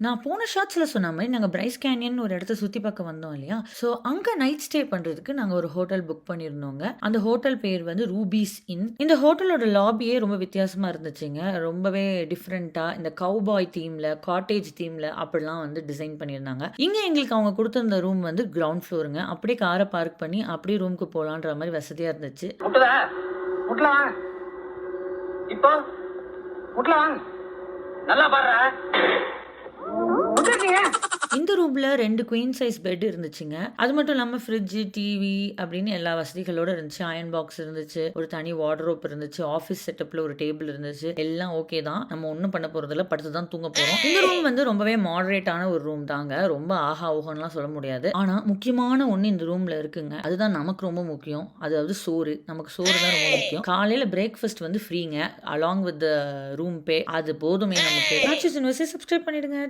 நான் போன ஷார்ட்ஸ்ல சொன்ன மாரி, நாங்க பிரைஸ் கேனியன் ஒரு இடத்த சுத்தி பார்க்க வந்தோம் இல்லையா? ஸோ, அங்க நைட் ஸ்டே பண்றதுக்கு நாங்க ஒரு ஹோட்டல் புக் பண்ணியிருந்தோங்க. அந்த ஹோட்டல் பேர் வந்து ரூபீஸ் இன். இந்த ஹோட்டலோட லாபியே ரொம்ப வித்தியாசமா இருந்துச்சுங்க. ரொம்பவே டிஃபரெண்ட்டா இந்த கவ்பாய் தீம்ல, காட்டேஜ் தீம்ல அப்படிலாம் வந்து டிசைன் பண்ணியிருந்தாங்க. இங்க எங்களுக்கு அவங்க குடுத்திருந்த ரூம் வந்து கிரவுண்ட் ஃப்ளோருங்க. அப்படியே கார பார்க் பண்ணி, அப்படியே ரூமுக்கு போலான்ற மாரி வசதியா இருந்துச்சு. முட்டுதா முட்டல வாங்க இப்போ முட்டல வாங்க நல்லா பாடுற முட்டிருக்கீங்க. இந்த ரூம்ல 2 குயின் சைஸ் பெட் இருந்துச்சுங்க. அது மட்டும் இல்லாம ஃப்ரிட்ஜ், டிவி அப்படின்னு எல்லா வசதிகளோட இருந்துச்சு. அயர்ன் பாக்ஸ் இருந்துச்சு. ஒரு தனி வார்ட்ரோப் இருந்துச்சு. ஆஃபீஸ் செட்டப்ல ஒரு டேபிள் இருந்துச்சு. எல்லாம் ஓகே தான். நம்ம ஒண்ணும் பண்ண போறதில்ல. படுத்து தான் தூங்க போறோம். இந்த ரூம் வந்து ரொம்பவே மாடரேட்டான ஒரு ரூம் தாங்க. ரொம்ப ஆஹா ஓஹோன்னுலாம் சொல்ல முடியாது. ஆனா முக்கியமான ஒண்ணு இந்த ரூம்ல இருக்குங்க. அதுதான் நமக்கு ரொம்ப முக்கியம். அதாவது சோறு. நமக்கு சோறு தான் ரொம்ப முக்கியம். காலையில பிரேக்ஃபாஸ்ட் வந்து ஃப்ரீங்க. அலாங் வித் த ரூம் பே. அது போதுமே நமக்கு. சப்ஸ்கிரைப் பண்ணிடுங்க.